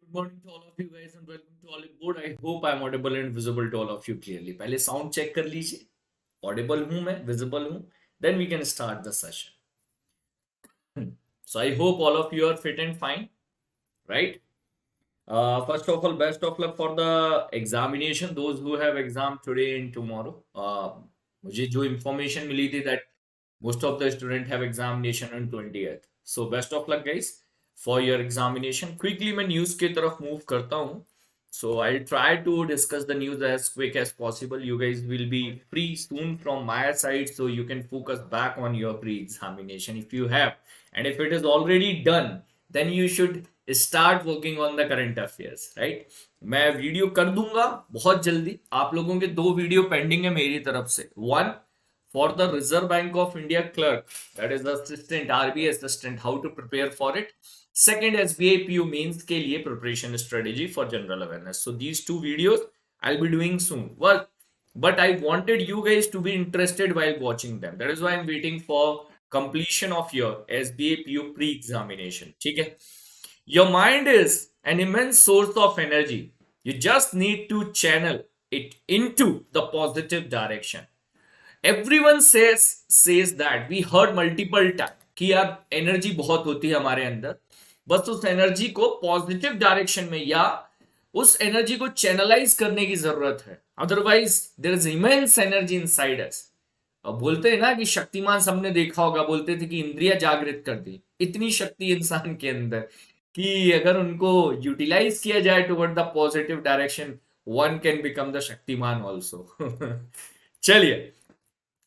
Good morning to all of you guys and welcome to Oliveboard. I hope I'm audible and visible to all of you clearly. पहले sound check कर लीजिए. Audible हूँ मैं, visible हूँ. Then we can start the session. So I hope all of you are fit and fine, right? First of all, best of luck for the examination. Those who have exam today and tomorrow. मुझे जो information मिली थी that most of the students have examination on 20th. So best of luck guys for your examination. Quickly मैं news की तरफ move करता हूँ. So I'll try to discuss the news as quick as possible. You guys will be free soon from my side, so you can focus back on your pre-examination if you have. And if it is already done, then you should start working on the current affairs, right? मैं video कर दूंगा बहुत जल्दी. आप लोगों के 2 video pending है मेरी तरफ से. One for the Reserve Bank of India clerk, that is the assistant, RBI assistant, how to prepare for it. Second, SBI PU means के लिए preparation strategy for general awareness. So these 2 videos I'll be doing soon. Well, but I wanted you guys to be interested while watching them. That is why I'm waiting for completion of your SBI PU pre-examination. ठीक है? Your mind is an immense source of energy. You just need to channel it into the positive direction. Everyone says that we heard multiple times कि यार energy बहुत होती है हमारे अंदर, बस उस एनर्जी को पॉजिटिव डायरेक्शन में या उस एनर्जी को चैनलाइज करने की जरूरत है. Otherwise there is immense energy inside us. अब बोलते हैं ना कि शक्तिमान सबने देखा होगा, बोलते थे कि इंद्रिया जागृत कर दी. इतनी शक्ति इंसान के अंदर कि अगर उनको यूटिलाइज किया जाए toward the positive direction, one can become the Shaktimaan also. चलिए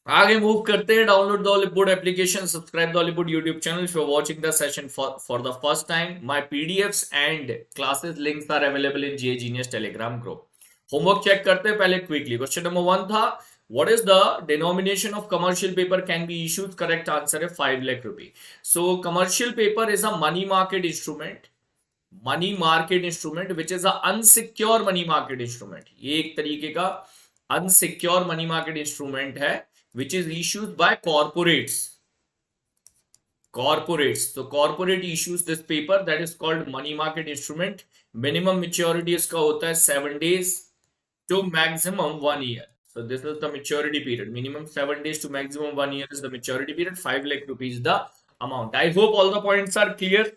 आगे मूव करते हैं. Download the Oliveboard application, subscribe the Oliveboard YouTube channel. If you are watching the session for the first time, my PDFs and classes links are available in J Genius Telegram group. Homework check करते हैं पहले quickly. Question number 1 था, what is the denomination of commercial paper can be issued. Correct answer है 5 लाख रुपए. So commercial paper is a money market instrument. Money market instrument which is a unsecure money market instrument. ये एक तरीके का unsecure money market instrument है which is issued by corporates. So corporate issues this paper, that is called money market instrument. Minimum maturity इसका होता है 7 days to maximum 1 year. So this is the maturity period. Minimum 7 days to maximum 1 year is the maturity period. 5 lakh rupees the amount. I hope all the points are clear.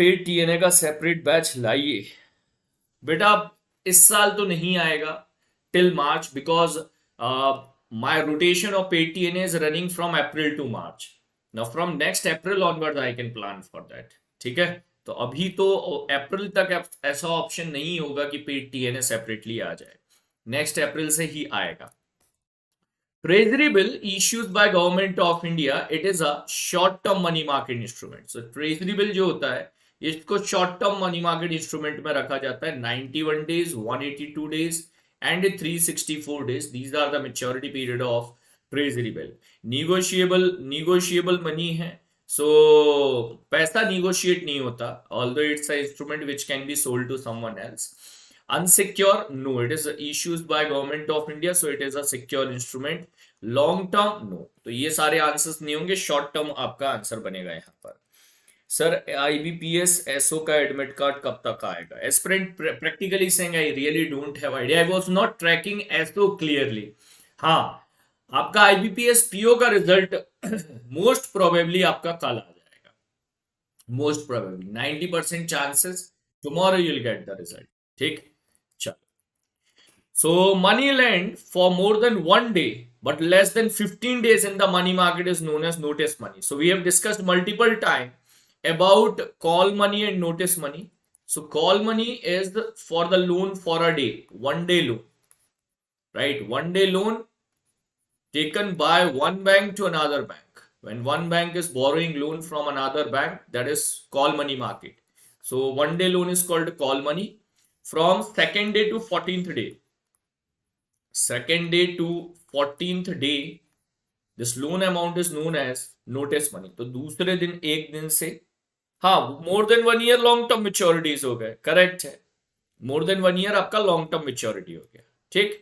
Paid TNA का separate batch लाइए बेटा. इस साल तो नहीं आएगा till March because my rotation of paid TNA is running from April to March. Now from next April onwards I can plan for that. ठीक है, तो अभी तो अप्रैल तक ऐसा ऑप्शन नहीं होगा कि पेड टीएनए सेपरेटली आ जाए. नेक्स्ट अप्रैल से ही आएगा. Treasury bill issued by government of India, it is a short term money market instrument. So treasury bill जो होता है इसको short term money market instrument में रखा जाता है. 91 days, 182 days and 364 days. These are the maturity period of treasury bill. Negotiable money है. So पैसा negotiate नहीं होता, although it's an instrument which can be sold to someone else. Unsecure, no, it is issued by government of India, so it is a secure instrument. Long term, no. तो ये सारे answers नहीं होंगे. Short term आपका answer बनेगा यहाँ पर. Sir IBPS SO का एडमिट कार्ड कब तक आएगा? Aspirant practically saying I really don't have idea. I was not tracking SO clearly. हाँ, आपका IBPS PO का रिजल्ट मोस्ट प्रोबेबली आपका कल आ जाएगा. Most probably 90% chances tomorrow you will get the result. ठीक, चलो. So money lent for more than 1 day but less than 15 days in the money market is known as notice money. So we have discussed multiple times about call money and notice money. So call money is for the loan for a day, 1 day loan, right? 1 day loan taken by one bank to another bank. When one bank is borrowing loan from another bank, that is call money market. So 1 day loan is called call money. From 2nd day to 14th day, 2nd day to 14th day, this loan amount is known as notice money. तो दूसरे दिन, एक दिन से, हाँ, more than 1 year long term maturities हो गए. Correct है, मोर देन 1 year आपका लॉन्ग टर्म मेच्योरिटी हो गया. ठीक,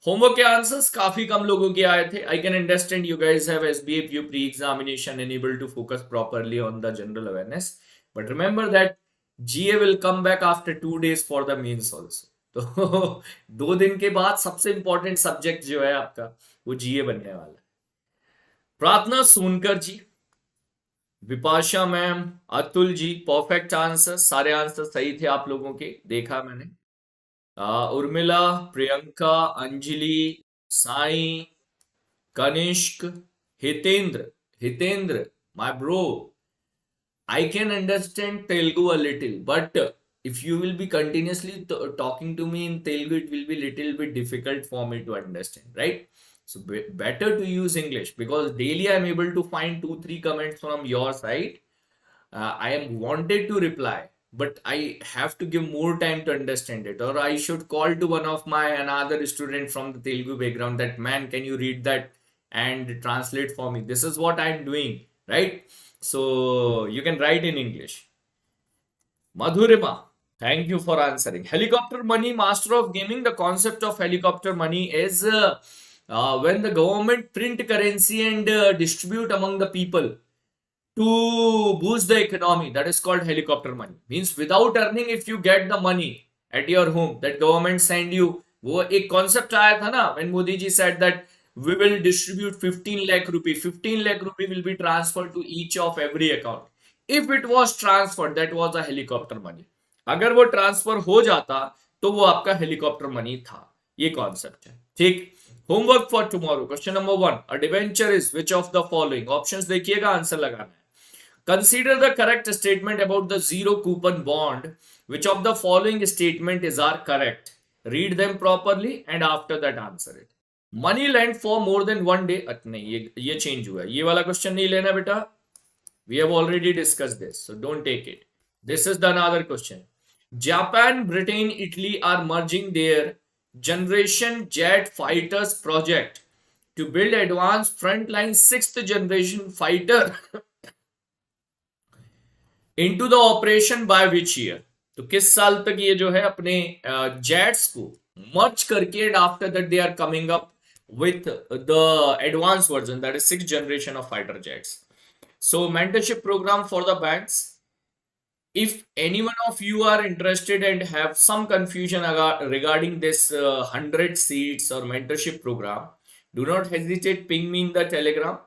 होमवर्क के आंसर्स काफी कम लोगों के आए थे. I can understand you guys have SBA PU pre examination enable to focus properly on the general awareness. But remember that GA will come back after 2 days for the means also. तो 2 दिन के बाद सबसे important subject जो है आपका वो जीए बनने वाला है. प्रार्थना सोनकर जी, Vipasha ma'am, Atul ji, perfect answer, सारे आंसर सही थे आप लोगों के, देखा मैंने. Urmila, Priyanka, Anjali, Sai, Kanishka, Hitendra, my bro, I can understand Telugu a little, but if you will be continuously talking to me in Telugu, it will be little bit difficult for me to understand, right? So better to use English, because daily I am able to find 2-3 comments from your side. I am wanted to reply, but I have to give more time to understand it, or I should call to one of my another student from the Telugu background that, man, can you read that and translate for me? This is what I am doing, right? So you can write in English. Madhurima, thank you for answering. Helicopter money, master of gaming. The concept of helicopter money is when the government print currency and distribute among the people to boost the economy. That is called helicopter money. Means without earning, if you get the money at your home, that government send you. वो एक concept आया था ना, when Modi ji said that we will distribute 15 lakh rupee. 15 lakh rupee will be transferred to each of every account. If it was transferred, that was a helicopter money. अगर वो transfer हो जाता तो वो आपका हेलीकॉप्टर मनी था. ये concept है. ठीक. Homework for tomorrow. Question number 1. A debenture is which of the following. Options देखिएगा, आंसर लगाना है. Consider the correct statement about the zero coupon bond. Which of the following statement is are correct? Read them properly and after that answer it. Money lent for more than 1 day. नहीं, ये change हुआ है. ये वाला question नहीं लेना बेटा. We have already discussed this, so don't take it. This is the another question. Japan, Britain, Italy are merging their generation jet fighters project to build advanced frontline 6th generation fighter into the operation by which year? तो किस साल तक ये जो है अपने jets को मर्ज करके, and after that they are coming up with the advanced version, that is 6th generation of fighter jets. So mentorship program for the banks. If any one of you are interested and have some confusion regarding this 100 seats or mentorship program, do not hesitate, ping me in the Telegram.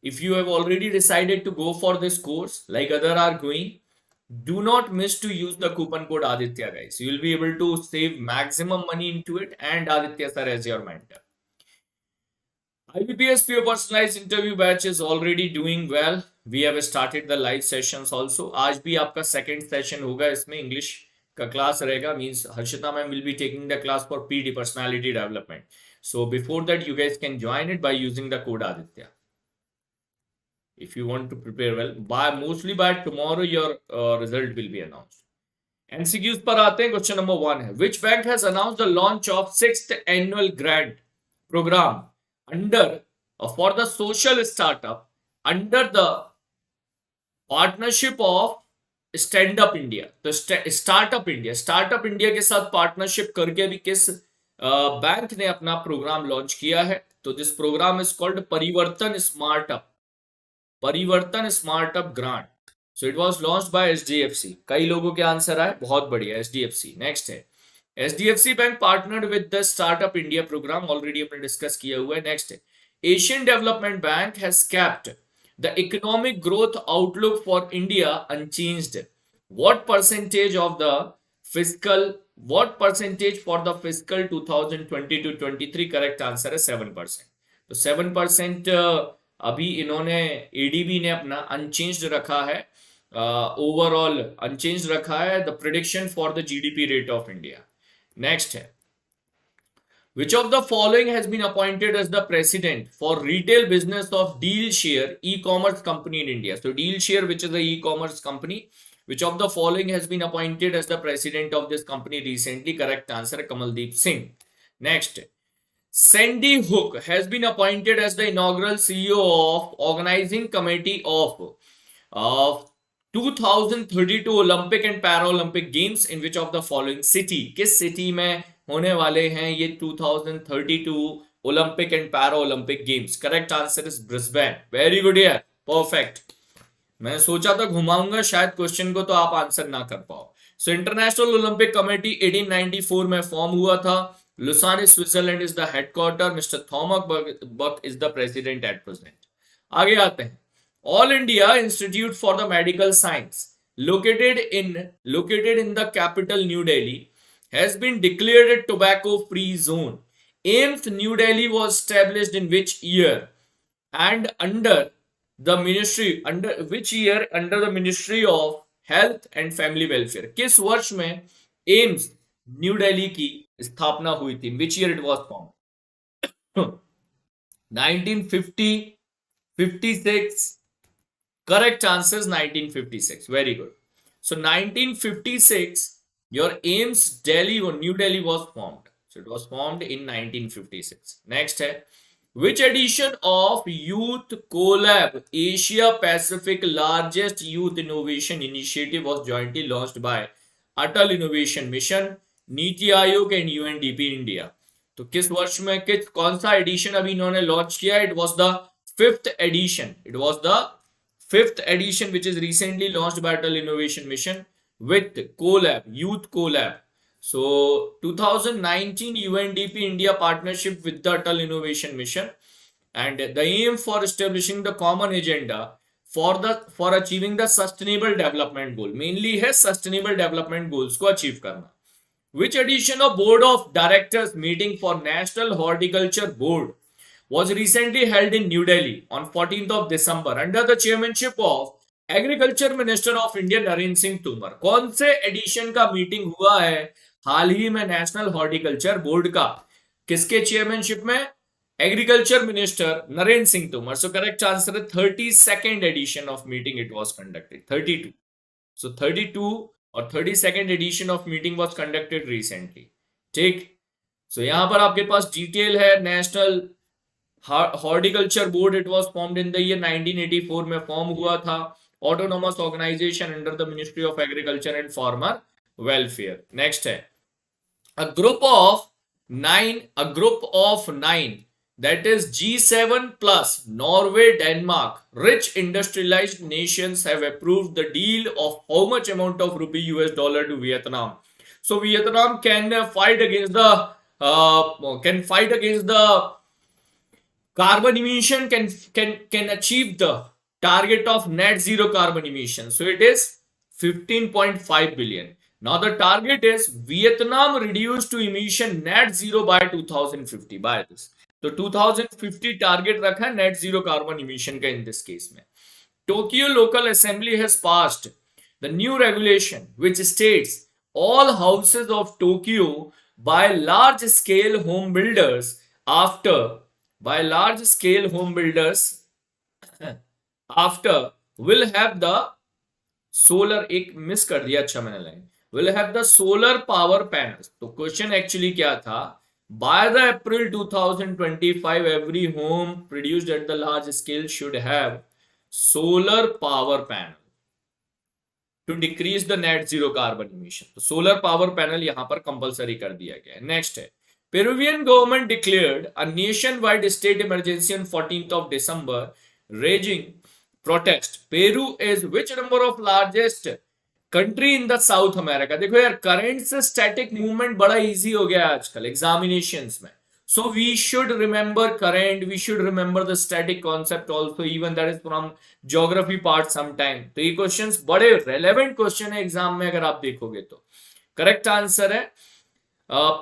If you have already decided to go for this course, like other are going, do not miss to use the coupon code Aditya, guys. You will be able to save maximum money into it, and Aditya sir as your mentor. IBPS pure personalized interview batch is already doing well. We have started the live sessions also. आज भी आपका second session होगा, इसमें English का class रहेगा. Means Harshita ma'am will be taking the class for PD, personality development. So before that, you guys can join it by using the code Aditya. If you want to prepare well, mostly by tomorrow your result will be announced. MCQs पर आते हैं. Question number 1 है, which bank has announced the launch of 6th annual grant program under for the social startup under the partnership of Stand Up India. तो Startup India के साथ partnership करके भी किस बैंक ने अपना प्रोग्राम लॉन्च किया है? तो this programme is called Parivartan smart up grant. So it was launched by HDFC. कई लोगों के आंसर आए, बहुत बढ़िया. एचडीएफसी. नेक्स्ट है, HDFC bank partnered with the startup India programme. Already हमने डिस्कस किया हुआ है. नेक्स्ट है, Asian development bank has kept the economic growth outlook for India unchanged. What percentage for the fiscal 2022-23? Correct answer है 7%. तो 7% अभी इन्होंने एडीबी ने अपना अनचेंज्ड रखा है, ओवरऑल अनचेंज्ड रखा है the prediction for the GDP rate of India. Next है, which of the following has been appointed as the president for retail business of Dealshare e-commerce company in India? So Dealshare, which is a e-commerce company, which of the following has been appointed as the president of this company recently? Correct answer, Kamaldeep Singh. Next, Sandy Hook has been appointed as the inaugural CEO of organizing committee of 2032 Olympic and Paralympic Games in which of the following city? किस city में होने वाले हैं ये 2032 Olympic and Paralympic Games? Correct answer is Brisbane. Very good here. Perfect. मैंने सोचा था घुमाऊंगा शायद क्वेश्चन को तो आप आंसर ना कर पाओ। सो इंटरनेशनल ओलंपिक कमेटी 1894 में फॉर्म हुआ था। Lausanne Switzerland is the headquarter. Mister Thomas Bach is the president at present. आगे आते हैं। All India institute for the medical science located in the capital New Delhi has been declared a tobacco free zone. AIMS New Delhi was established in which year and under the Ministry of Health and Family Welfare? किस वर्ष में AIIMS new Delhi की स्थापना हुई थी? Which year it was form? 1950, 56? Correct answer is 1956. Very good. So 1956, your AIMS Delhi or New Delhi was formed. So it was formed in 1956. Next है, which edition of Youth Collab Asia Pacific largest youth innovation initiative was jointly launched by Atal Innovation Mission, NITI Aayog and UNDP India? तो किस वर्ष में कौन सा addition अभी इन्होंने launch किया? It was the fifth edition. It was the fifth edition which is recently launched by Atal Innovation Mission with CoLab, Youth CoLab. So 2019 UNDP India partnership with the Atal Innovation Mission, and the aim for establishing the common agenda for achieving the sustainable development goal, mainly है sustainable development goals को achieve करना. Which edition of Board of Directors meeting for National Horticulture Board was recently held in New Delhi on 14th of December under the chairmanship of Agriculture Minister of India Narendra Singh Tomar? कौन से addition का meeting हुआ है हाल ही में national horticulture board का? किसके chairmanship में? Agriculture minister Narendra Singh Tomar. So correct answer है 32nd edition of meeting it was conducted. 32. So 32 और 32nd edition of meeting was conducted recently. ठीक. सो यहां पर आपके पास डिटेल है. National horticulture board it was formed in the year 1984 में form हुआ था. Autonomous organisation under the ministry of agriculture and farmer welfare. Next है, a group of nine, that is G7 plus Norway, Denmark, rich industrialized nations have approved the deal of how much amount of rupee US dollar to Vietnam. So Vietnam can fight against the carbon emission, can achieve the target of net zero carbon emission. So it is 15.5 billion. Now the target is Vietnam reduced to emission net zero by 2050 by this. तो 2050 target रखा है net zero carbon emission का in this case में. Tokyo local assembly has passed the new regulation which states all houses of Tokyo by large scale home builders after will have the solar, एक miss कर दिया, अच्छा मैंने line, will have the solar power panels. तो question actually क्या था? By the April 2025 every home produced at the large scale should have solar power panel to decrease the net zero carbon emission. तो solar power panel यहां पर compulsory कर दिया गया है. नेक्स्ट है, Peruvian government declared a nationwide state emergency on 14th of December, raging protest. Peru is which number of largest country in the South America? देखो यार, करंट से स्टैटिक मूवमेंट बड़ा इजी हो गया आजकल एग्जामिनेशंस में. So we should remember current, we should remember the static concept also, even that is from geography part sometime. तो ये क्वेश्चंस बड़े रेलेवेंट क्वेश्चन है एग्जाम में अगर आप देखोगे तो. करेक्ट आंसर है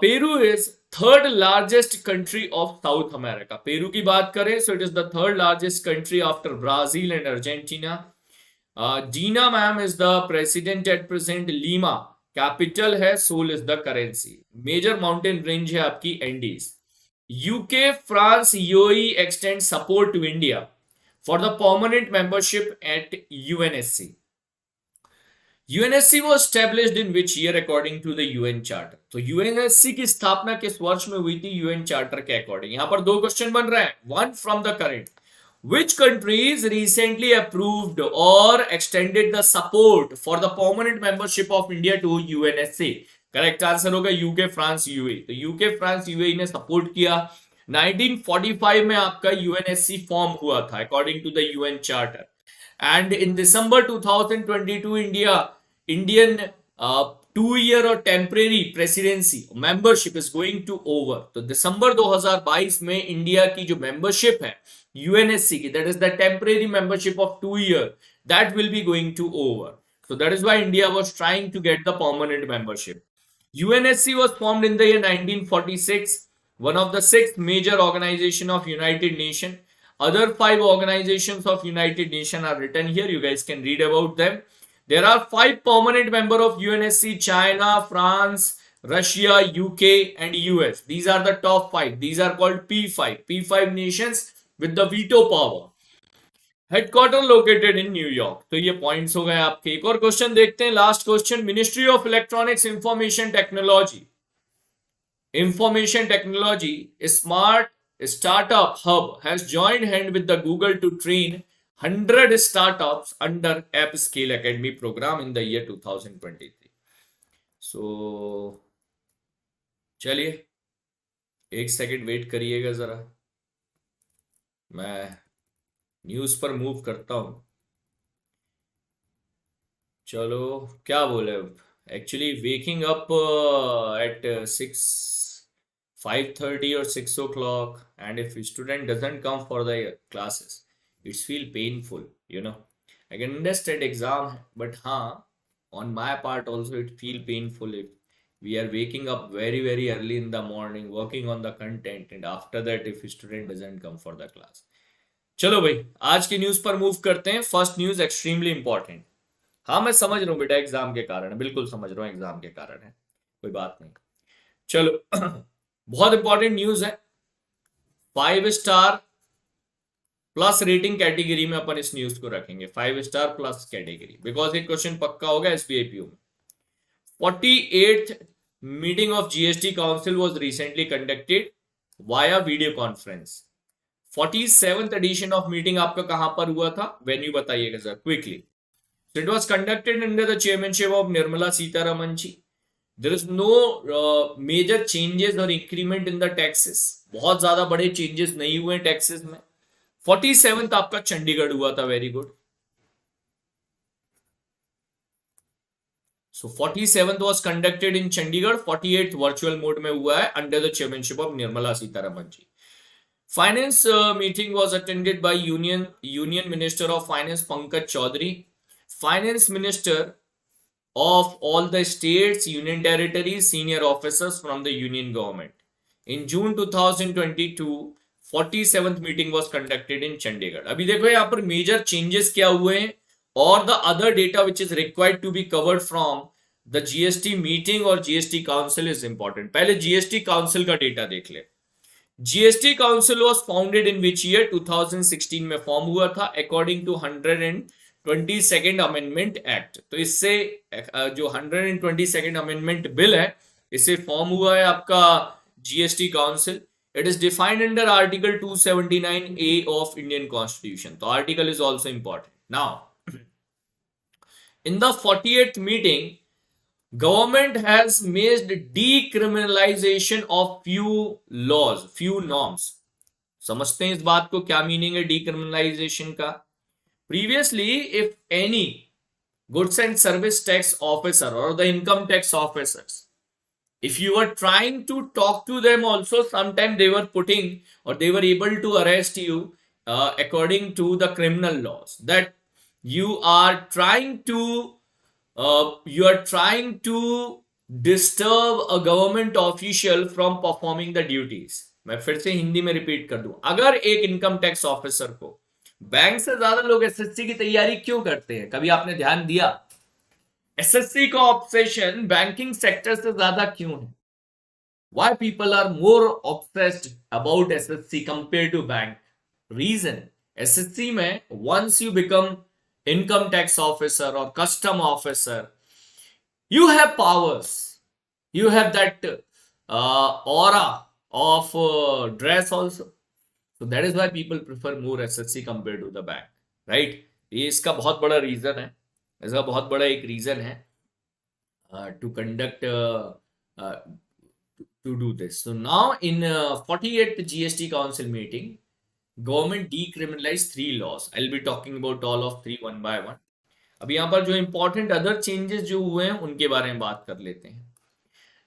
Peru is third largest country of South America. Peru की बात करें so it is the third largest country after Brazil and Argentina. Dina ma'am is the president at present. Lima capital है. Sol is the currency. Major mountain range है आपकी Andes. UK, France, UAE extend support to India for the permanent membership at UNSC. UNSC was established in which year according to the UN Charter? तो UNSC की स्थापना किस वर्ष में हुई थी UN Charter के अकॉर्डिंग? यहां पर दो क्वेश्चन बन रहे हैं. One from the current. Which countries recently approved or extended the support for the permanent membership of India to UNSC? Correct answer होगा यूके, फ्रांस, यूएई. तो यूके, फ्रांस, यूएई ने सपोर्ट किया. 1945 में आपका यूएनएससी फॉर्म हुआ था according to the UN charter. And in December 2022, Indian 2 year or temporary presidency membership is going to over. तो दिसंबर 2022 में इंडिया की जो membership है UNSC की, that is the temporary membership of 2 year, that will be going to over. So that is why India was trying to get the permanent membership. UNSC was formed in the year 1946, one of the six major organizations of United Nations. Other five organizations of United Nations are written here. You guys can read about them. There are five permanent members of UNSC: China, France, Russia, UK, and US. These are the top five. These are called P5. P5 nations with the veto power. Headquarter located in New York. तो ये points हो गए आपके. एक और question देखते हैं, last question. Ministry of electronics information technology smart startup hub has joined hand with the Google to train 100 startups under App Scale Academy program in the year 2023. So चलिए एक सेकंड वेट करिएगा जरा, मैं news पर move करता हूं. चलो क्या बोले, actually waking up at 5:30 or 6 o'clock, and if a student doesn't come for the classes, it's feel painful, you know. I can understand exam, but on my part also it feel painful if we are waking up very very early in the morning working on the content, and after that if a student doesn't come for the class. चलो भाई आज की news पर move करते हैं. First news extremely important. मैं समझ रहा हूँ बेटा एग्जाम के कारण है, बिल्कुल समझ रहा हूँ एग्जाम के कारण है, कोई बात नहीं. चलो बहुत इंपॉर्टेंट न्यूज है. 5 स्टार प्लस रेटिंग कैटेगरी में अपन इस न्यूज को रखेंगे. 5 स्टार प्लस कैटेगरी, बिकॉज एक क्वेश्चन पक्का होगा SBIPO में. 48th meeting of GST council was recently conducted via video conference. 47th edition of meeting आपका कहां पर हुआ था, वेन्यू बताइएगा sir quickly. So it was conducted under the chairmanship of Nirmala Sitharaman ji. There is no major changes or increment in the taxes. बहुत ज्यादा बड़े changes नहीं हुए taxes में. 47th आपका चंडीगढ़ हुआ था. Very good. So 47th was conducted in Chandigarh. 48th virtual mode में हुआ है under the chairmanship of Nirmala Sitharaman ji. Finance meeting was attended by Union Minister of Finance Pankaj Chaudhary, Finance Minister of all the states, union territories, senior officers from the union government. In June 2022, 47th meeting was conducted in Chandigarh. अभी देखो यहाँ पर major changes क्या हुए हैं और the other data which is required to be covered from the GST meeting or GST council is important. पहले GST council का data देख ले. GST council was founded in which year? 2016 में फॉर्म हुआ था according to 122nd amendment act. तो इससे जो 122nd अमेंडमेंट बिल है इससे फॉर्म हुआ है आपका GST council. It is defined under article 279A of Indian constitution. तो article is also important. Now in the 48th meeting government has made decriminalization of few laws, few norms. समझते हैं इस बात को, क्या मीनिंग है decriminalization का. Previously, if any goods and service tax officer or the income tax officers, if you were trying to talk to them also, sometimes they were putting or they were able to arrest you according to the criminal laws, that you are trying to disturb a government official from performing the duties. मैं फिर से हिंदी में repeat कर दूं. अगर एक income tax officer को, bank से ज्यादा लोग SSC की तैयारी क्यों करते हैं, कभी आपने ध्यान दिया? SSC का ऑब्सेशन बैंकिंग सेक्टर से ज्यादा क्यों है? Why people are more obsessed about SSC compared to bank? Reason, SSC में once you become income tax officer or custom officer, you have powers, you have that aura of dress also. So that is why people prefer more SSC compared to the bank, right? ये इसका बहुत बड़ा reason है, इसका बहुत बड़ा एक reason है to conduct to do this. So now in 48th GST council meeting, Government decriminalized 3 laws. I'll be talking about all of three one by one. अब यहाँ पर जो important other changes जो हुए हैं उनके बारे में बात कर लेते हैं.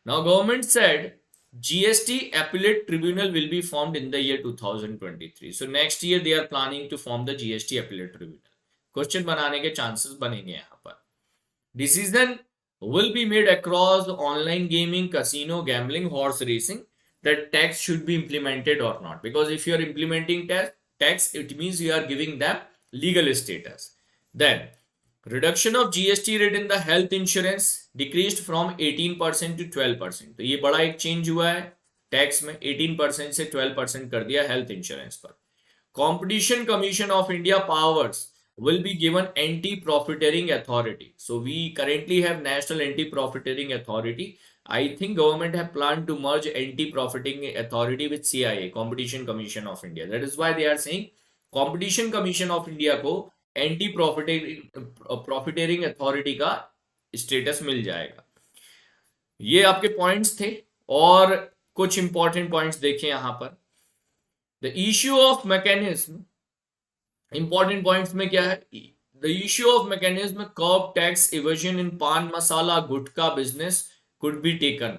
Now government said GST appellate tribunal will be formed in the year 2023. So next year they are planning to form the GST appellate tribunal. Question बनाने के chances बनेंगे यहाँ पर. Decision will be made across online gaming, casino, gambling, horse racing, that tax should be implemented or not. Because if you are implementing tax, it means you are giving them legal status. Then, reduction of GST rate in the health insurance decreased from 18% to 12%. तो ये बड़ा एक change हुआ है tax में. 18% से 12% कर दिया हेल्थ इंश्योरेंस पर. Competition Commission of India powers will be given anti-profiteering authority. So we currently have National Anti-Profiteering Authority. I think government have planned to merge Anti-Profiteering Authority with CIA, Competition Commission of India. That is why they are saying Competition Commission of India को Anti-Profiteering Authority का status मिल जाएगा. ये आपके points थे और कुछ important points देखें यहां पर. The issue of mechanism, important points में क्या है? The issue of mechanism curb tax evasion in pan masala gutkha business could be taken.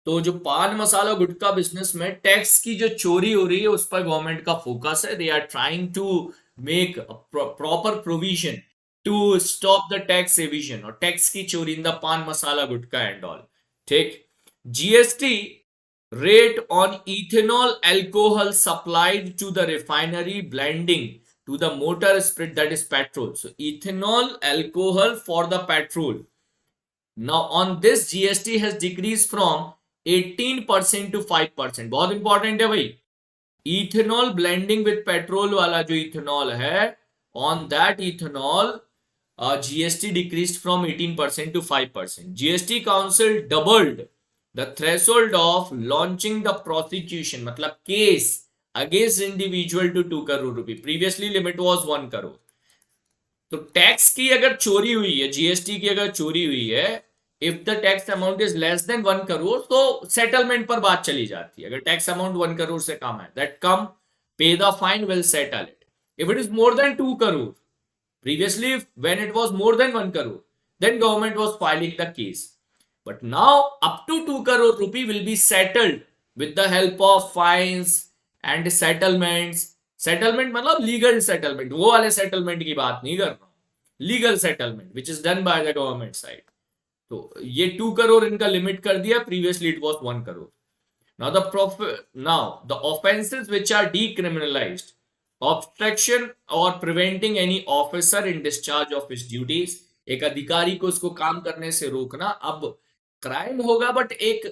तो जो पान मसाला गुटखा बिजनेस में टैक्स की जो चोरी हो रही है उस पर गवर्नमेंट का फोकस है. They are trying to make proper provision to stop the tax evasion और टैक्स की चोरी in the paan masala gutkha and all. ठीक. GST rate on ethanol alcohol supplied to the refinery blending to the motor spirit, that is petrol. So ethanol alcohol for the petrol. Now on this GST has decreased from 18% to 5%. बहुत important है भाई. Ethanol blending with petrol वाला जो ethanol है, on that ethanol GST decreased from 18% to 5%. GST Council doubled the threshold of launching the prosecution, मतलब case against individual to 2 crore rupee. Previously limit was 1 crore. तो tax की अगर चोरी हुई है, जीएसटी की अगर चोरी हुई है, if the tax amount is less than 1 crore तो सेटलमेंट पर बात चली जाती है. अगर टैक्स अमाउंट 1 करोड़ से कम है, दैट कम पे the fine will settle it. If it is more than 2 crore, previously when it was more than 1 crore, then government was filing the case. But now up to 2 crore rupee will be settled with the help of fines and settlements. Settlement मतलब legal settlement. वो वाले settlement की बात नहीं कर रहा हूँ. Legal settlement which is done by the government side. तो ये 2 crore इनका limit कर दिया. Previously it was 1 crore. Now the offenses which are decriminalized: obstruction or preventing any officer in discharge of his duties. एक अधिकारी को उसको काम करने से रोकना. अब क्राइम होगा बट एक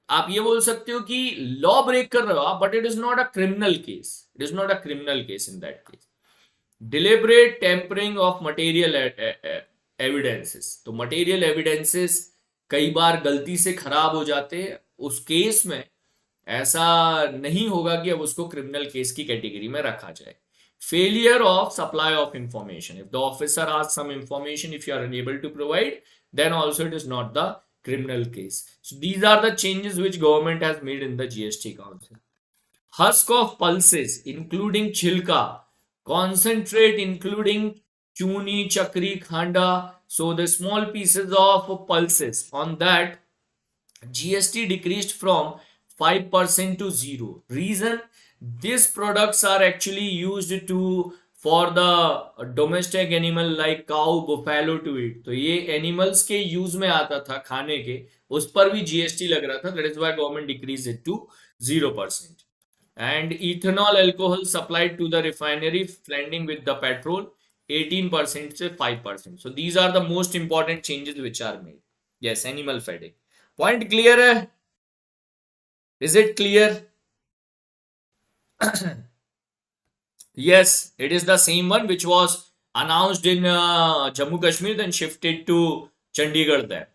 आप ये बोल सकते हो कि लॉ ब्रेक कर रहे हो आप, but it is not a criminal case. It is not a criminal case in that case. Deliberate tampering of material evidences. तो मटेरियल एविडेंसेस कई बार गलती से खराब हो जाते हैं. उस केस में ऐसा नहीं होगा कि अब उसको क्रिमिनल केस की कैटेगरी में रखा जाए. Failure of supply of information. If the officer asks some information, if you are unable to provide, then also it is not the criminal case. So these are the changes which government has made in the GST Council. Husk of pulses, including chilka, concentrate, including chuni, chakri, khanda. So the small pieces of pulses, on that GST decreased from 5% to 0. Reason? These products are actually used for the domestic animal like cow, buffalo to eat. तो ये animals के use में आता था खाने के, उस पर भी GST लग रहा था. That is why government decreased it to 0%. And ethanol alcohol supplied to the refinery blending with the petrol 18% से 5%. So these are the most important changes which are made. Yes, animal feeding. Point clear है? Is it clear? Yes, it is the same one which was announced in Jammu Kashmir, then shifted to Chandigarh there.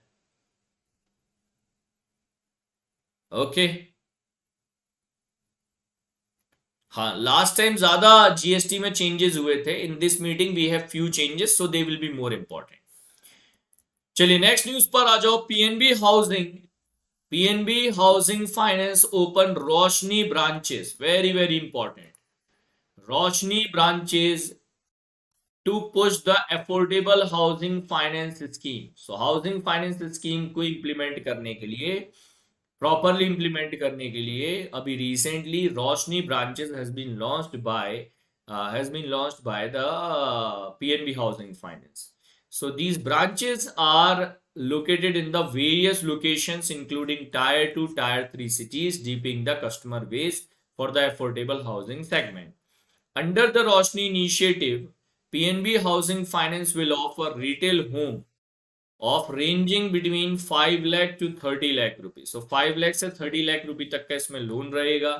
Okay. हाँ, last time ज्यादा GST में changes हुए थे. In this meeting we have few changes, so they will be more important. चलिए next news पर आ जाओ. PNB housing finance open Roshni branches. Very very important. Roshni branches to push the affordable housing finance scheme. So housing finance scheme को implement करने के लिए, properly implement करने के लिए, अभी recently Roshni branches has been launched by the PNB Housing Finance. So these branches are located in the various locations including tier 2, tier 3 cities, deepening the customer base for the affordable housing segment. Under the Roshni initiative, PNB Housing Finance will offer retail home of ranging between 5 lakh to 30 lakh rupees. So 5 lakh से 30 lakh रुपए तक का इसमें loan रहेगा.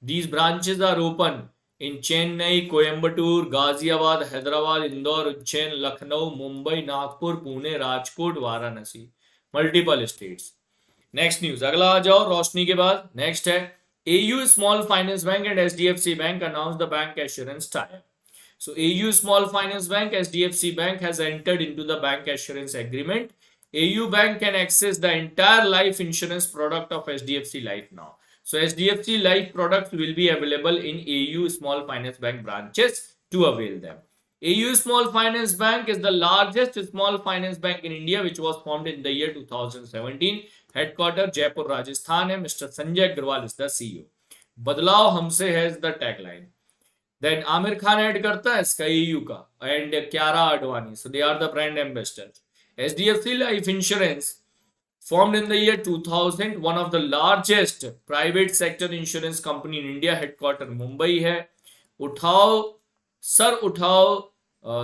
These branches are open in Chennai, Coimbatore, Ghaziabad, Hyderabad, Indore, Ujjain, Lucknow, Mumbai, Nagpur, Pune, Rajkot, Varanasi. Multiple states. Next news, अगला आ जाओ रोशनी के बाद. नेक्स्ट है AU Small Finance Bank and SDFC Bank announced the bank assurance tie-up. So AU Small Finance Bank, SDFC Bank has entered into the bank assurance agreement. AU Bank can access the entire life insurance product of SDFC Life now. So SDFC Life products will be available in AU Small Finance Bank branches to avail them. AU Small Finance Bank is the largest small finance bank in India, which was formed in the year 2017. Headquarter Jaipur, Rajasthan है. Mr. Sanjay Agrawal is the CEO. बदलाव हमसे है is the tagline. Then Aamir Khan add करता है इसका AU का, and Kiara Advani. So they are the brand ambassadors. SDFC Life Insurance formed in the year 2000, one of the largest private sector insurance company in India. Headquarter Mumbai है.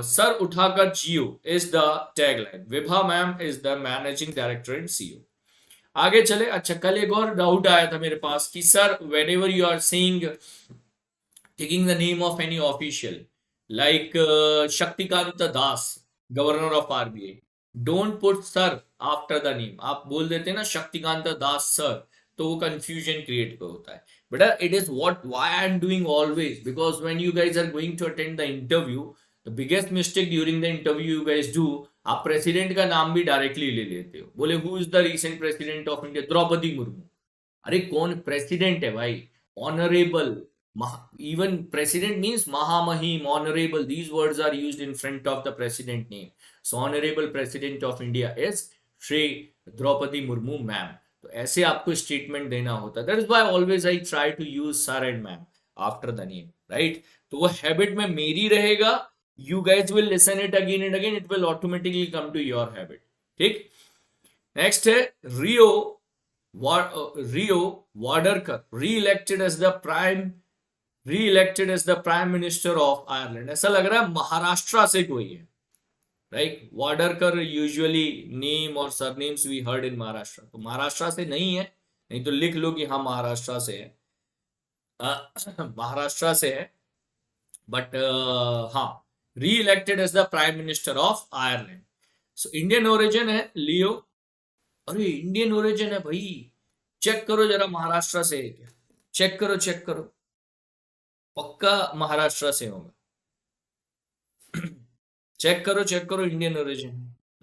Sir उठाकर जियो is the tagline. Vibha ma'am is the managing director and CEO. आगे चले. अच्छा, कल एक और doubt आया था मेरे पास कि sir whenever you are saying taking the name of any official like Shaktikanta Das, governor of RBI, don't put sir after the name. आप बोल देते हैं ना शक्तिकांता दास सर, तो वो confusion create होता है. But it is why I am doing always, because when you guys are going to attend the interview, the biggest mistake during the interview you guys do, आप प्रेसिडेंट का नाम भी directly ले लेते हो. बोले who is the recent president of India, Draupadi Murmu. अरे कौन प्रेसिडेंट है भाई? Honourable. Even president means mahamahim, honorable. These words are used in front of the president name. So honorable president of India is Shri Draupadi Murmu ma'am. तो ऐसे आपको statement देना होता है. That is why always I try to use sir and ma'am after the name, right? तो वो habit में मेरी रहेगा. You guys will listen it again and again. It will automatically come to your habit. ठीक. Next है Rio Waderkar re-elected as the prime minister of Ireland. ऐसा लग रहा है महाराष्ट्र से कोई है, right? Waderkar usually name or surnames we heard in Maharashtra. तो महाराष्ट्र से नहीं है, नहीं तो लिख लो कि हाँ महाराष्ट्र से है. महाराष्ट्र से है, but हाँ, re-elected as the prime minister of Ireland. So Indian origin है लियो. अरे इंडियन ओरिजिन है भाई, चेक करो जरा महाराष्ट्र से है क्या. चेक करो पक्का महाराष्ट्र से होगा. चेक करो इंडियन ओरिजिन,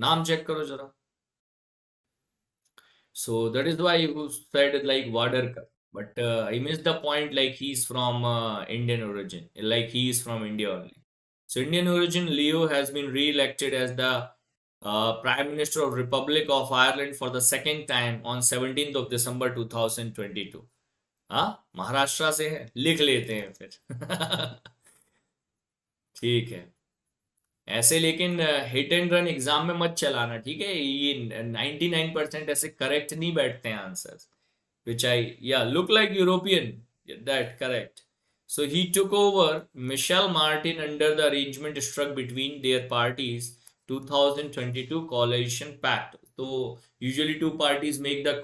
नाम चेक करो जरा. So that is why you said like Waderkar, but I missed the point, like he's from Indian origin, like he is from India only. So Indian origin Leo has been re-elected as the Prime Minister of Republic of Ireland for the second time on 17th of December 2022. हाँ, महाराष्ट्र से है, लिख लेते हैं फिर. ठीक है ऐसे, लेकिन हिट एंड रन एग्जाम में मत चलाना, ठीक है? ये 99% ऐसे करेक्ट नहीं बैठते हैं answers. Which I look like European, that correct. So he took over Michel Martin under the arrangement struck between their parties 2022 coalition pact. So usually two parties make the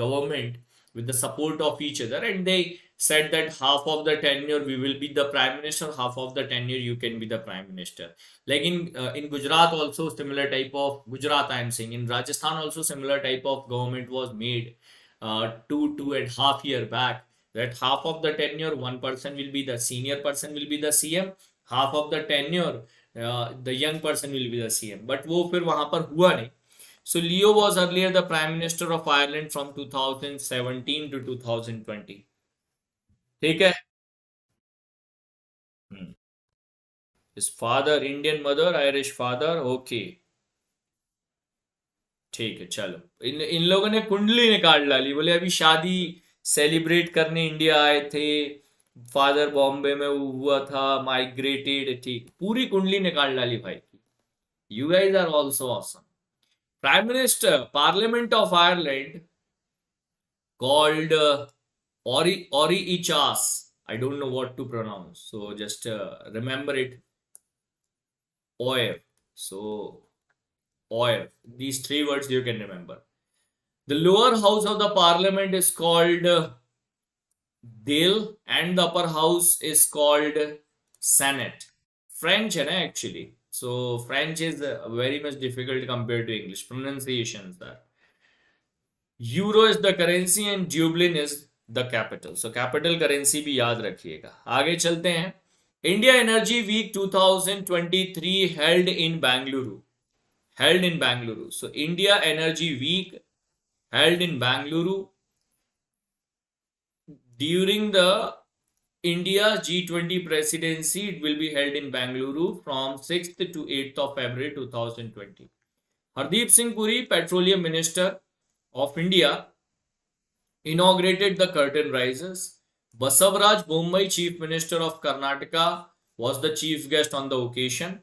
government with the support of each other, and they said that half of the tenure we will be the prime minister, half of the tenure you can be the prime minister. Like in Gujarat also similar type of, Gujarat I am saying, in Rajasthan also similar type of government was made 2.5 years back. That half of the tenure one person will be the senior person will be the CM, half of the tenure the young person will be the CM. But वो फिर वहां पर हुआ नहीं. So Leo was earlier the Prime Minister of Ireland from 2017 to 2020. ठीक है. His father Indian, mother Irish father. Okay, ठीक है, चलो। इन लोगों ने कुंडली निकाल डाली, बोले अभी शादी सेलिब्रेट करने इंडिया आए थे, फादर बॉम्बे में हुआ था, माइग्रेटेड, ठीक, पूरी कुंडली निकाल डाली भाई की। You guys are also awesome. Prime minister, parliament of Ireland called Ori Ichas. I don't know what to pronounce, so just remember it. Oir. So Oir. These three words you can remember. The lower house of the parliament is called Dale, and the upper house is called Senate. French है ना actually. So French is very much difficult compared to English. Pronunciations are. Euro is the currency and Dublin is the capital. So capital currency भी याद रखिएगा। आगे चलते हैं। India Energy Week 2023 held in Bangalore. Held in Bangalore. So India Energy Week held in Bangalore during the India G20 presidency. It will be held in Bangalore from 6th to 8th of February 2020. Hardeep Singh Puri, Petroleum Minister of India, inaugurated the curtain risers. Basavaraj Bommai, Chief Minister of Karnataka, was the chief guest on the occasion.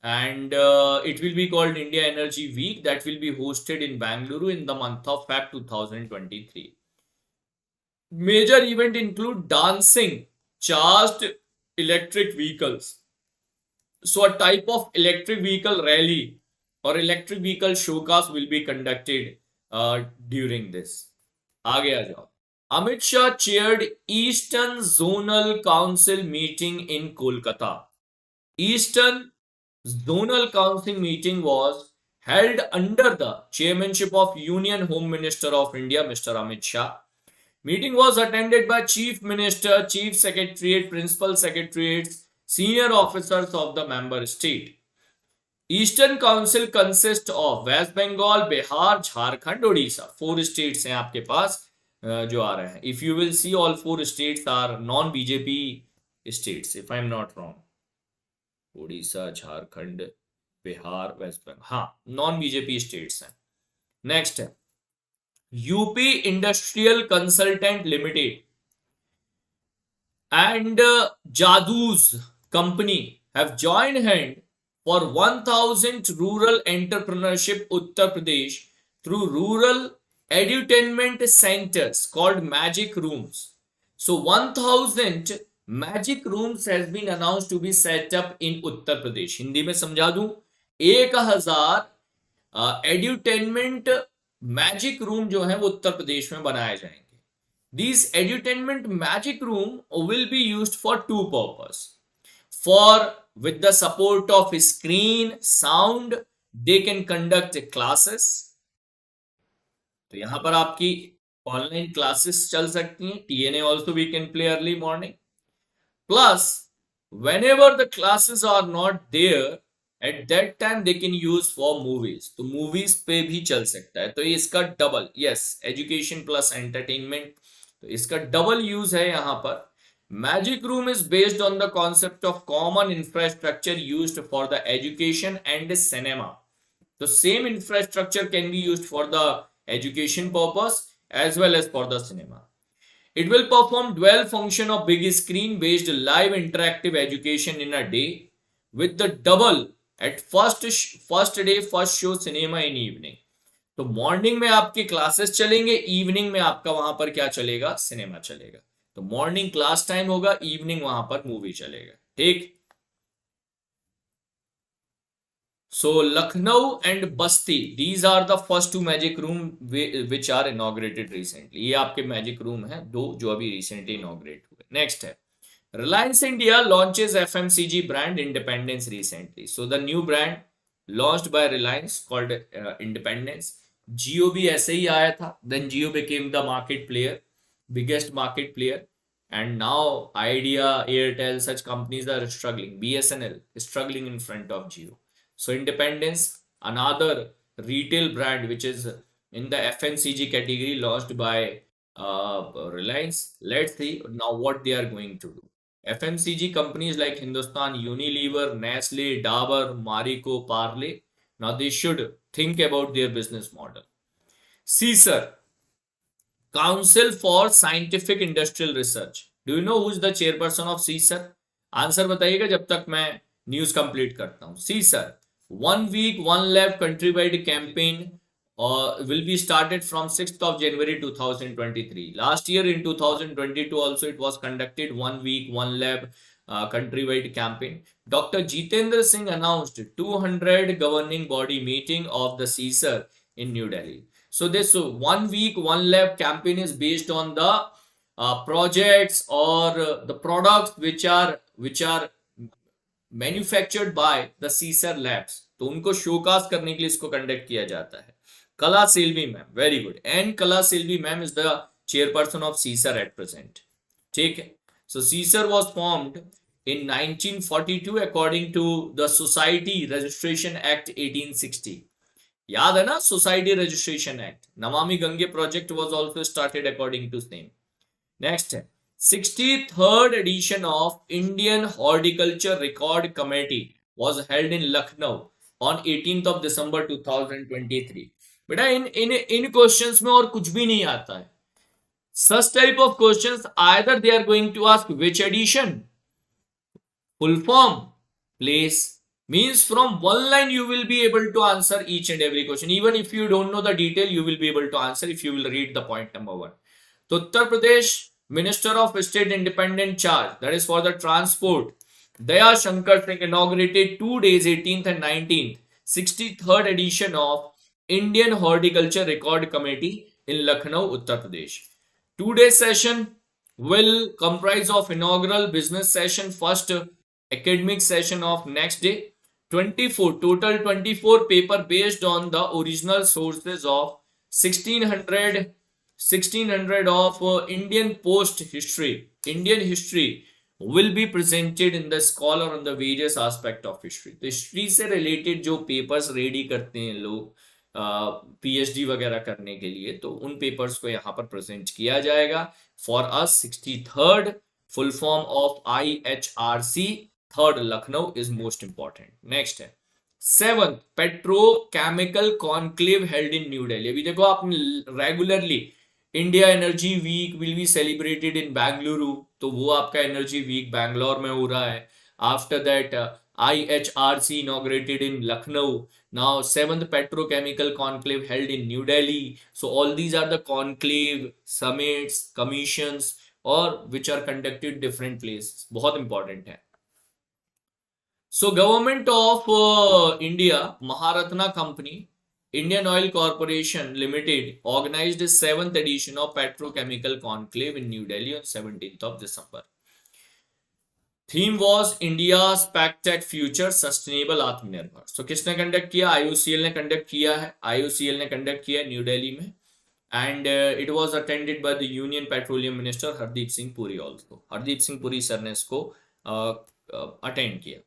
And it will be called India Energy Week, that will be hosted in Bangalore in the month of Feb 2023. Major event include dancing charged electric vehicles. So a type of electric vehicle rally or electric vehicle showcase will be conducted during this. आगे आ जाओ। Amit Shah chaired Eastern Zonal Council meeting in Kolkata. Eastern Zonal Council meeting was held under the chairmanship of Union Home Minister of India, Mr. Amit Shah. Meeting was attended by Chief Minister, Chief Secretariat, Principal Secretariats, senior officers of the member state. Eastern Council consists of West Bengal, Bihar, Jharkhand, Odisha. 4 states हैं आपके पास जो आ रहे हैं. If you will see, all 4 states are non-BJP states, if I am not wrong. Odisha, Jharkhand, Bihar, West Bengal. हाँ, non-BJP states हैं. Next है UP Industrial Consultant Limited and Jadu's company have joined hand for 1000 rural entrepreneurship Uttar Pradesh through rural edutainment centers called Magic Rooms. So 1000 Magic Rooms has been announced to be set up in Uttar Pradesh. Hindi में समझा दूं, 1000 edutainment magic room जो है वो उत्तर प्रदेश में बनाए जाएंगे. These edutainment magic room will be used for 2 purposes. For with the support of screen, sound, they can conduct classes. तो यहां पर आपकी ऑनलाइन क्लासेस चल सकती हैं. TNA also we can play early morning. Plus, whenever the classes are not there, at that time they can use for movies. तो movies पे भी चल सकता है. तो इसका double, yes, education plus entertainment, तो इसका डबल यूज है यहां पर. Magic Room is based on the concept of common infrastructure used for the education and the cinema. The same infrastructure can be used for the education purpose as well as for the cinema. It will perform dual function of big screen based live interactive education in a day with the double at first day first show cinema in evening. तो morning में आपके classes चलेंगे, evening में आपका वहां पर क्या चलेगा, सिनेमा चलेगा. तो मॉर्निंग क्लास टाइम होगा, इवनिंग वहां पर मूवी चलेगा. ठीक. So Lucknow and Basti, these are the first 2 magic room which are inaugurated recently. ये आपके magic room हैं 2 जो अभी recently inaugurate हुए. Next है Reliance India launches FMCG brand Independence recently. So the new brand launched by Reliance called Independence. Jio भी ऐसे ही आया था. Then Jio became the market player, biggest market player. And now Idea, Airtel, such companies are struggling. BSNL is struggling in front of Jio. So Independence, another retail brand which is in the FMCG category launched by Reliance. Let's see now what they are going to do. FMCG companies like Hindustan Unilever, Nestle, Dabur, Marico, Parle. Now they should think about their business model. CSIR, Council for Scientific Industrial Research. Do you know who is the chairperson of CSIR? Answer बताइएगा जब तक मैं news complete करता हूं. CSIR, 1 week 1 lab country wide campaign will be started from 6th of January 2023. Last year in 2022 also it was conducted 1 week 1 lab countrywide campaign. Dr. Jitendra Singh announced 200 governing body meeting of the CSIR in New Delhi. So this 1 week 1 lab campaign is based on the projects or the products which are manufactured by the CSIR labs. तो उनको show cause करने के लिए इसको conduct किया जाता है. Kala Selvi ma'am, very good. And Kala Selvi ma'am is the chairperson of CSIR at present. ठीक है. So CSIR was formed in 1942 according to the Society Registration Act 1860. याद है ना Society Registration Act. Namami Gange project was also started according to same. Next, 63rd edition of Indian Horticulture Record Committee was held in Lucknow on 18th of December 2023. बेटा इन questions में और कुछ भी नहीं आता है. Such type of questions, either they are going to ask which edition, full form, place, means from one line you will be able to answer each and every question. Even if you don't know the detail, you will be able to answer if you will read the point number 1. So Uttar Pradesh Minister of State Independent Charge, that is for the transport, Daya Shankar Singh inaugurated 2 days, 18th and 19th, 63rd edition of Indian Horticulture Record Committee in Lucknow, Uttar Pradesh. 2-day session will comprise of inaugural business session, first academic session of next day, 24 paper based on the original sources of 1600 of Indian post history, Indian history will be presented in the scholar on the various aspect of history. तो history से related जो papers ready करते हैं लोग PhD वगैरह करने के लिए, तो उन पेपर्स को यहाँ पर प्रेजेंट किया जाएगा. For us 63rd full form of IHRC, 3rd Lucknow is most important. Next है 7th petrochemical conclave held in New Delhi. अभी देखो आप regularly India energy week will be celebrated in Bengaluru, तो वो आपका एनर्जी वीक बैंगलोर में हो रहा है. After that IHRC inaugurated in Lucknow. Now 7th Petrochemical Conclave held in New Delhi. So all these are the conclave, summits, commissions or which are conducted different places. बहुत important है. So Government of India, Maharatna Company, Indian Oil Corporation Limited organized the 7th edition of Petrochemical Conclave in New Delhi on 17th of December. Theme was India's Pact Future Sustainable Atmanirbhar. So किसने conduct किया? IOCL ने conduct किया है. IOCL ने conduct किया new Delhi में. And it was attended by the Union Petroleum Minister Hardeep Singh Puri also. Hardeep Singh Puri sir ने इसको attend किया.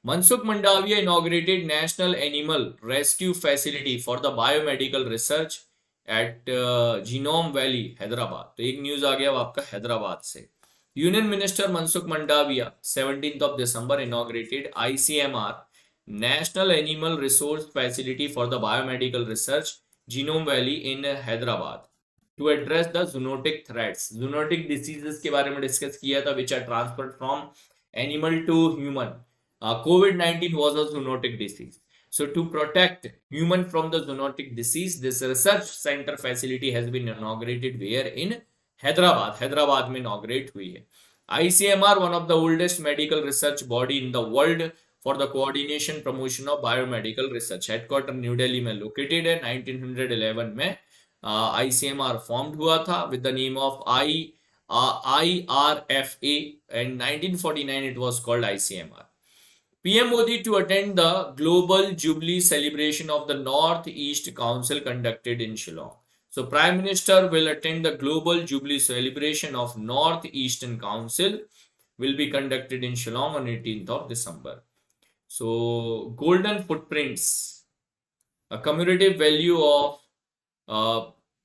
Mansukh Mandaviya inaugurated National Animal Rescue Facility for the Biomedical Research at Genome Valley, Hyderabad. तो एक news आ गया आपका हैदराबाद से. Union Minister Mansukh Mandaviya 17th of December inaugurated ICMR National Animal Resource Facility for the Biomedical Research Genome Valley in Hyderabad to address the zoonotic threats. Zoonotic diseases के बारे में discuss किया था which are transferred from animal to human. COVID-19 was a zoonotic disease. So to protect human from the zoonotic disease, this research center facility has been inaugurated where in Hyderabad में inaugurate हुई है. ICMR, one of the oldest medical research body in the world for the coordination promotion of biomedical research. Headquarter new Delhi में located है. 1911 में ICMR formed हुआ था with the name of IRFA and 1949 it was called ICMR. PM Modi to attend the Global Jubilee celebration of the North-East Council conducted in Shillong. So Prime Minister will attend the Global Jubilee celebration of North-Eastern Council will be conducted in Shillong on 18th of December. So Golden Footprints, a cumulative value of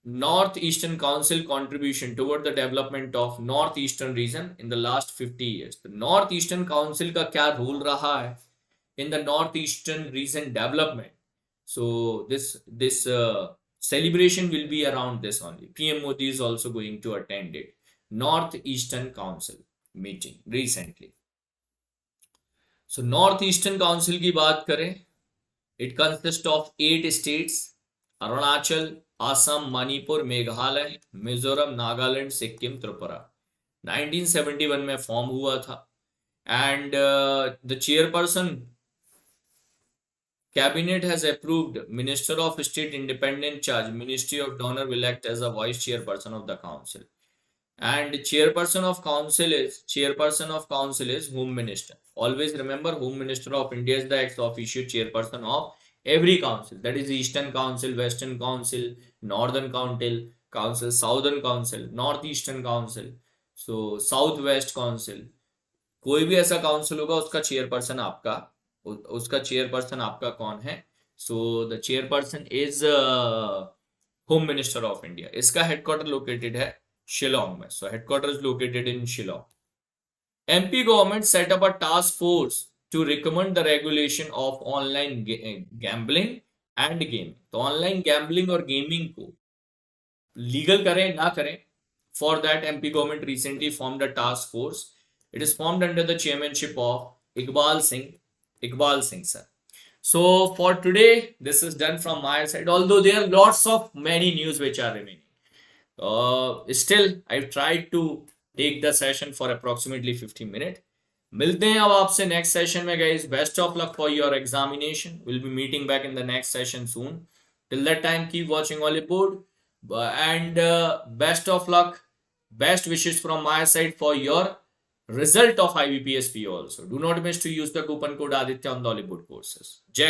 Northeastern Council contribution toward the development of Northeastern region in the last 50 years. The Northeastern Council का क्या role रहा है in the Northeastern region development? So this celebration will be around this only. PM Modi is also going to attend it. Northeastern Council meeting recently. So Northeastern Council की बात करें, it consists of 8 states: Arunachal, Assam, Manipur, Meghalaya, Mizoram, Nagaland, Sikkim, Tripura. 1971 में form हुआ था and the chairperson cabinet has approved minister of state independent charge ministry of DoNER will act as a vice chairperson of the council and chairperson of council is home minister. Always remember, home minister of India is the ex officio chairperson of every council, that is Eastern Council, Western Council, Northern Council, Southern Council, Northeastern Council, so Southwest Council. कोई भी ऐसा council होगा उसका chairperson आपका कौन है? So the chairperson is home minister of India. इसका headquarter located है शिलोंग में. So headquarters is located in Shillong. MP government set up a task force to recommend the regulation of online gambling and gaming. तो online gambling और gaming को legal करें ना करें, for that MP government recently formed a task force. It is formed under the chairmanship of Iqbal Singh sir. So for today this is done from my side, although there are lots of many news which are remaining. Still I've tried to take the session for approximately 15 minutes. मिलते हैं अब आपसे next session में guys. Best of luck for your examination. We'll be meeting back in the next session soon. Till that time, keep watching Oliveboard and best of luck, best wishes from my side for your result of IBPS PO also. Do not miss to use the coupon code Aditya on the Oliveboard courses. Jai